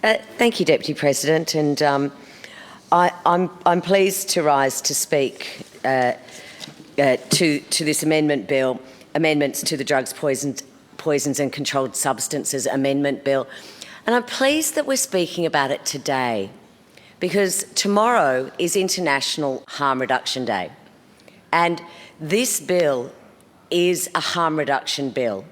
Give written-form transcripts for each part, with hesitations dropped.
Thank you, Deputy President, and I'm pleased to rise to speak to this amendment bill, amendments to the Drugs, Poisons and Controlled Substances Amendment Bill, and I'm pleased that we're speaking about it today because tomorrow is International Harm Reduction Day, and this bill is a harm reduction bill.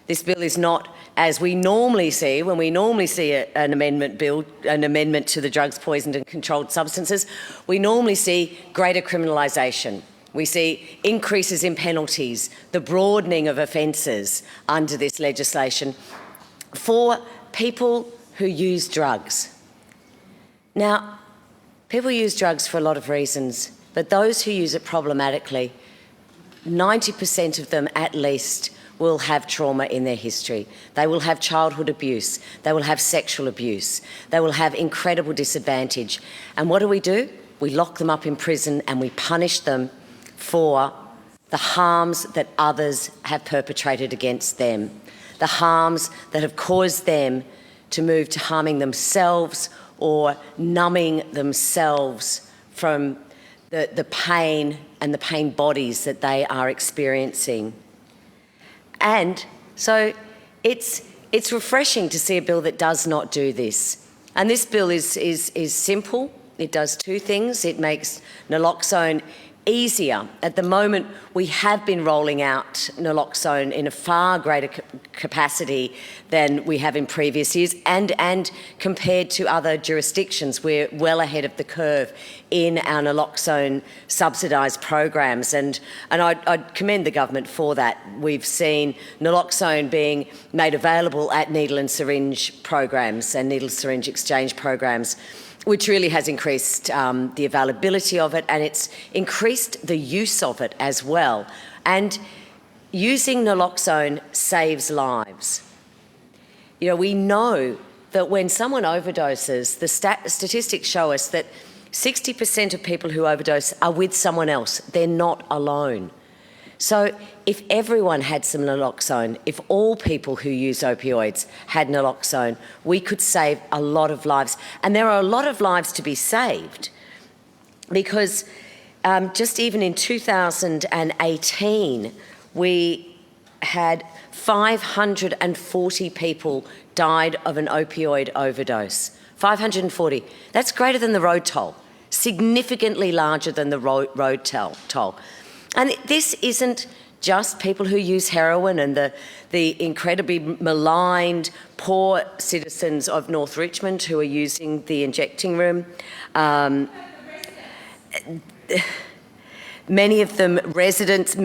This bill is not, as we normally see, when we normally see an amendment bill, an amendment to the Drugs, Poisoned and Controlled Substances, we normally see greater criminalisation. We see increases in penalties, the broadening of offences under this legislation for people who use drugs. Now, people use drugs for a lot of reasons, but those who use it problematically, 90% of them at least will have trauma in their history. They will have childhood abuse. They will have sexual abuse. They will have incredible disadvantage. And what do? We lock them up in prison and we punish them for the harms that others have perpetrated against them, the harms that have caused them to move to harming themselves or numbing themselves from the pain and the pain bodies that they are experiencing. And so it's refreshing to see a bill that does not do this. And this bill is simple. It does two things. It makes naloxone easier. At the moment, we have been rolling out naloxone in a far greater capacity than we have in previous years, and compared to other jurisdictions, we're well ahead of the curve in our naloxone subsidised programs, and I'd commend the government for that. We've seen naloxone being made available at needle and syringe programs and needle syringe exchange programs, which really has increased the availability of it, and it's increased the use of it as well. And using naloxone saves lives. You know, we know that when someone overdoses, the statistics show us that 60% of people who overdose are with someone else. They're not alone. So if everyone had some naloxone, if all people who use opioids had naloxone, we could save a lot of lives. And there are a lot of lives to be saved because just even in 2018, we had 540 people died of an opioid overdose. 540. That's greater than the road toll, significantly larger than the road toll. And this isn't just people who use heroin and the incredibly maligned, poor citizens of North Richmond who are using the injecting room. Many of them residents of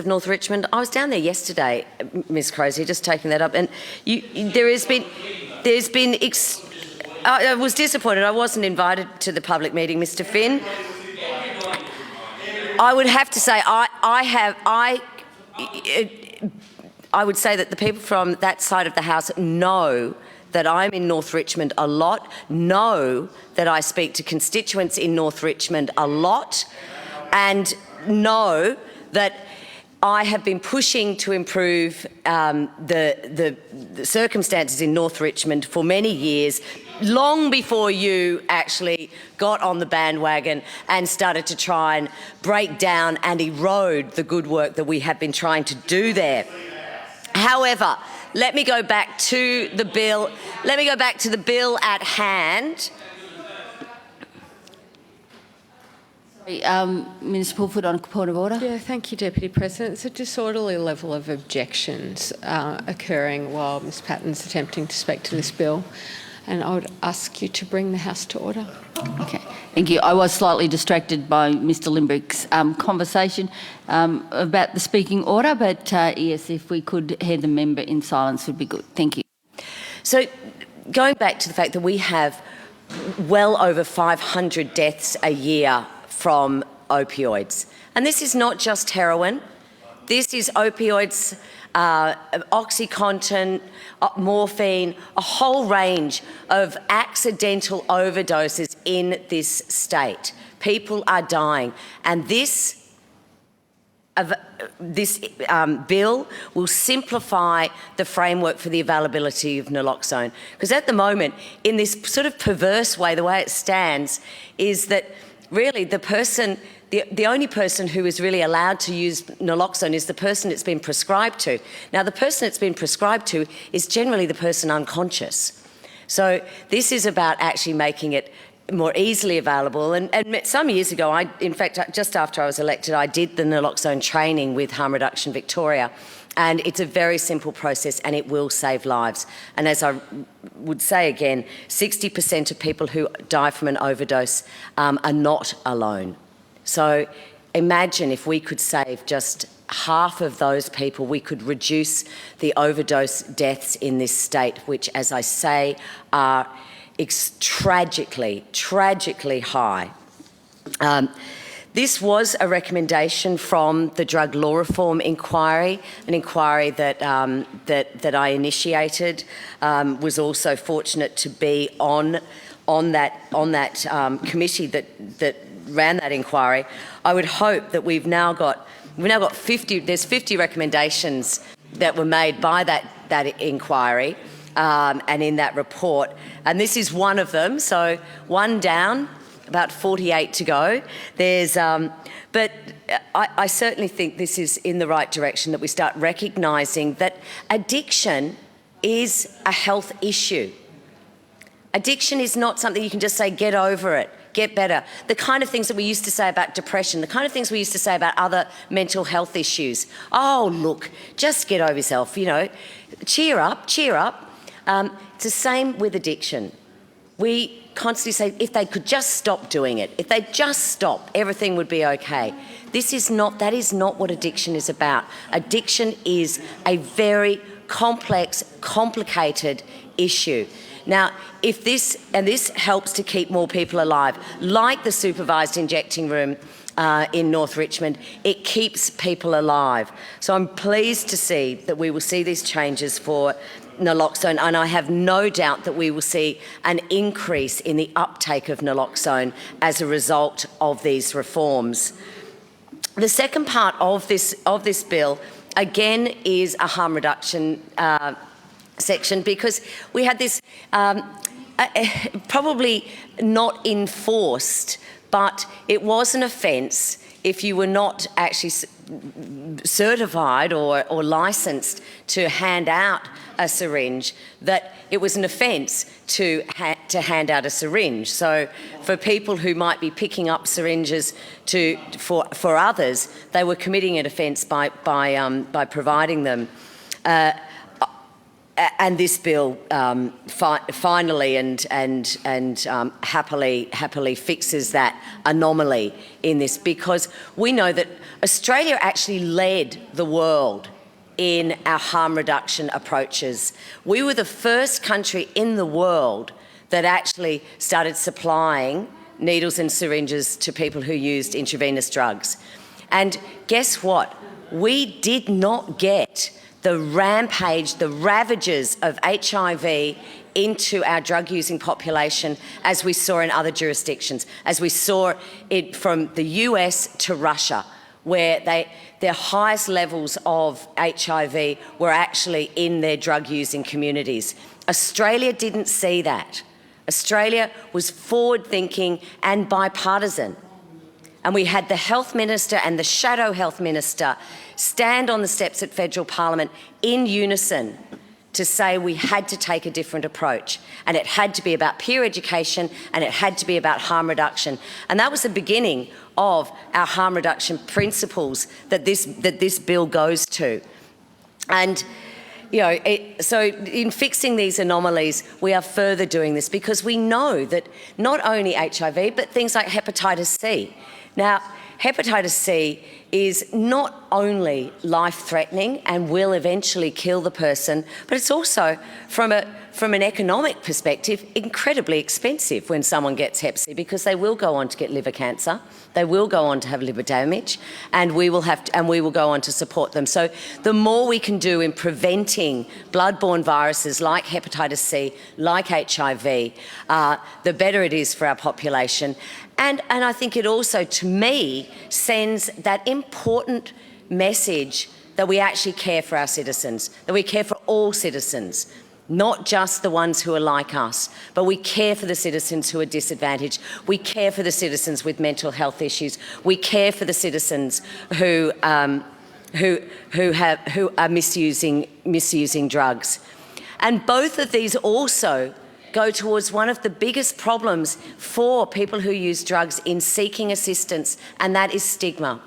North Richmond. I was down there yesterday, Ms. Crozier, just taking that up, and I was disappointed. I wasn't invited to the public meeting, Mr. Finn. I would have to say I would say that the people from that side of the House know that I'm in North Richmond a lot, know that I speak to constituents in North Richmond a lot, and know that I have been pushing to improve the circumstances in North Richmond for many years, long before you actually got on the bandwagon and started to try and break down and erode the good work that we have been trying to do there. However, let me go back to the bill. Let me go back to the bill at hand. Minister Pulford on a point of order. Yeah, thank you, Deputy President. It's a disorderly level of objections occurring while Ms Patten's attempting to speak to this bill, and I would ask you to bring the House to order. Okay, thank you. I was slightly distracted by Mr Limbrick's conversation about the speaking order, but yes, if we could hear the member in silence would be good. Thank you. So going back to the fact that we have well over 500 deaths a year from opioids. And this is not just heroin. This is opioids, OxyContin, morphine, a whole range of accidental overdoses in this state. People are dying. And this bill will simplify the framework for the availability of naloxone. Because at the moment, in this sort of perverse way, the way it stands is that really the only person who is really allowed to use naloxone is the person it's been prescribed to. Now, the person it's been prescribed to is generally the person unconscious. So this is about actually making it more easily available. And some years ago, in fact, just after I was elected, I did the naloxone training with Harm Reduction Victoria. And it's a very simple process and it will save lives. And as I would say again, 60% of people who die from an overdose are not alone. So imagine if we could save just half of those people, we could reduce the overdose deaths in this state, which, as I say, are tragically high. This was a recommendation from the Drug Law Reform Inquiry, an inquiry that I initiated. Was also fortunate to be on that committee that ran that inquiry. I would hope that we've now got 50. There's 50 recommendations that were made by that inquiry. And in that report, and this is one of them, so one down, about 48 to go. But I certainly think this is in the right direction, that we start recognising that addiction is a health issue. Addiction is not something you can just say, get over it, get better. The kind of things that we used to say about depression, the kind of things we used to say about other mental health issues. Oh, look, just get over yourself, cheer up. It's the same with addiction. We constantly say, if they could just stop doing it, if they just stop, everything would be okay. That is not what addiction is about. Addiction is a very complex, complicated issue. Now, if this helps to keep more people alive, like the supervised injecting room in North Richmond, it keeps people alive. So I'm pleased to see that we will see these changes for naloxone, and I have no doubt that we will see an increase in the uptake of naloxone as a result of these reforms. The second part of this bill, again, is a harm reduction section, because we had this probably not enforced, but it was an offence if you were not actually certified or licensed to hand out a syringe, that it was an offence to hand out a syringe. So for people who might be picking up syringes for others, they were committing an offence by providing them. And this bill finally and happily fixes that anomaly in this, because we know that Australia actually led the world in our harm reduction approaches. We were the first country in the world that actually started supplying needles and syringes to people who used intravenous drugs. And guess what? We did not get the rampage, the ravages of HIV into our drug-using population as we saw in other jurisdictions, as we saw it from the US to Russia, where their highest levels of HIV were actually in their drug-using communities. Australia didn't see that. Australia was forward-thinking and bipartisan. And we had the Health Minister and the Shadow Health Minister stand on the steps at Federal Parliament in unison to say we had to take a different approach, and it had to be about peer education, and it had to be about harm reduction. And that was the beginning of our harm reduction principles that this bill goes to. And so in fixing these anomalies, we are further doing this because we know that not only HIV, but things like hepatitis C. Now, hepatitis C is not only life-threatening and will eventually kill the person, but it's also, from an economic perspective, incredibly expensive when someone gets hep C, because they will go on to get liver cancer, they will go on to have liver damage, and we will go on to support them. So the more we can do in preventing bloodborne viruses like hepatitis C, like HIV, the better it is for our population. And I think it also, to me, sends that important message that we actually care for our citizens, that we care for all citizens, not just the ones who are like us, but we care for the citizens who are disadvantaged. We care for the citizens with mental health issues. We care for the citizens who are misusing drugs. And both of these also go towards one of the biggest problems for people who use drugs in seeking assistance, and that is stigma.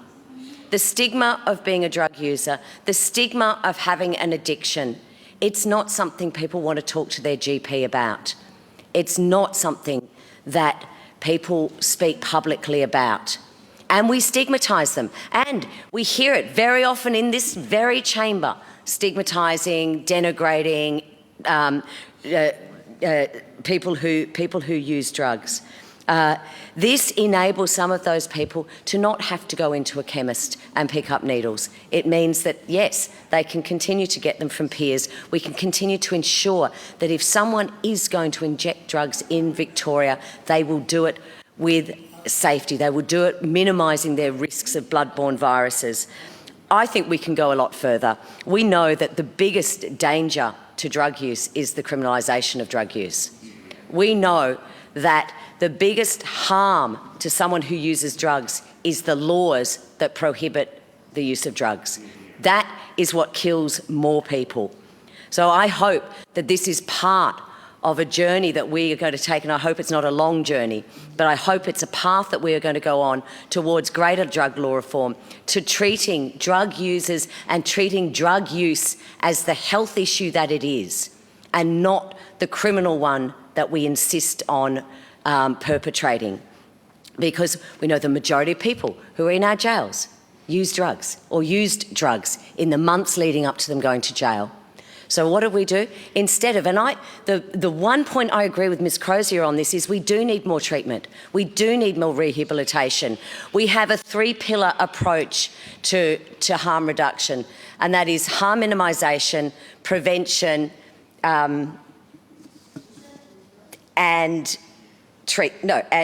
The stigma of being a drug user, the stigma of having an addiction. It's not something people want to talk to their GP about. It's not something that people speak publicly about. And we stigmatise them. And we hear it very often in this very chamber, stigmatising, denigrating people who use drugs. This enables some of those people to not have to go into a chemist and pick up needles. It means that, yes, they can continue to get them from peers. We can continue to ensure that if someone is going to inject drugs in Victoria, they will do it with safety. They will do it minimising their risks of bloodborne viruses. I think we can go a lot further. We know that the biggest danger to drug use is the criminalisation of drug use. We know that the biggest harm to someone who uses drugs is the laws that prohibit the use of drugs. That is what kills more people. So I hope that this is part of a journey that we are going to take, and I hope it's not a long journey, but I hope it's a path that we are going to go on towards greater drug law reform, to treating drug users and treating drug use as the health issue that it is, and not the criminal one that we insist on perpetrating. Because we know the majority of people who are in our jails use drugs or used drugs in the months leading up to them going to jail. So what do we do? Instead of, and the one point I agree with Ms Crozier on this is we do need more treatment. We do need more rehabilitation. We have a three-pillar approach to harm reduction, and that is harm minimisation, prevention, and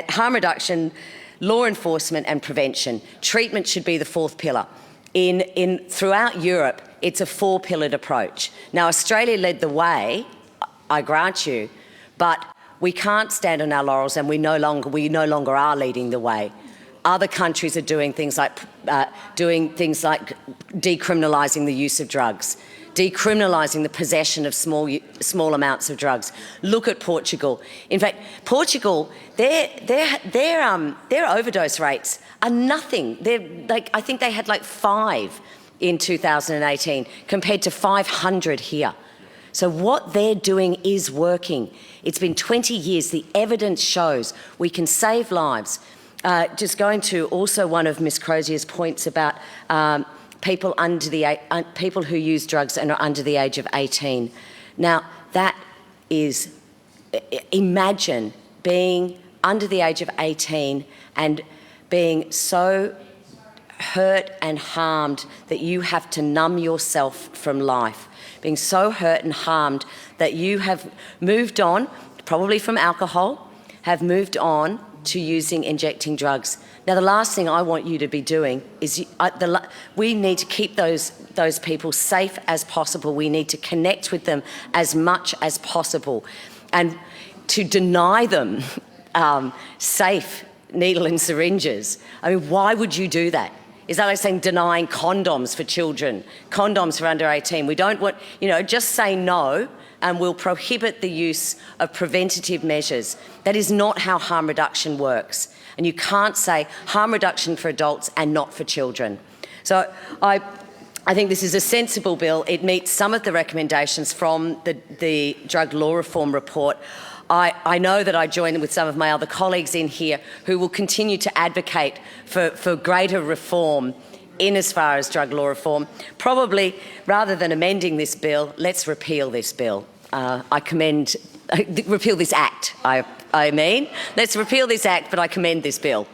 harm reduction, law enforcement and prevention. Treatment should be the fourth pillar. Throughout Europe, it's a four-pillared approach. Now, Australia led the way, I grant you, but we can't stand on our laurels, and we no longer are leading the way. Other countries are doing things like decriminalising the use of drugs, decriminalising the possession of small amounts of drugs. Look at Portugal. In fact, Portugal, their overdose rates are nothing. I think they had like 5 in 2018 compared to 500 here. So what they're doing is working. It's been 20 years. The evidence shows we can save lives. Just going to also one of Ms Crozier's points about people who use drugs and are under the age of 18. Now, that is, imagine being under the age of 18 and being so hurt and harmed that you have to numb yourself from life, being so hurt and harmed that you have moved on, probably from alcohol, have moved on to injecting drugs. Now, the last thing I want you to be doing is, we need to keep those people safe as possible. We need to connect with them as much as possible. And to deny them safe needle and syringes, I mean, why would you do that? Is that like saying denying condoms for children, condoms for under 18? We don't want, just say no, and we'll prohibit the use of preventative measures. That is not how harm reduction works. And you can't say harm reduction for adults and not for children. So I think this is a sensible bill. It meets some of the recommendations from the drug law reform report. I know that I join with some of my other colleagues in here who will continue to advocate for greater reform in as far as drug law reform. Probably, rather than amending this bill, let's repeal this bill. Repeal this act, I mean. Let's repeal this act, but I commend this bill.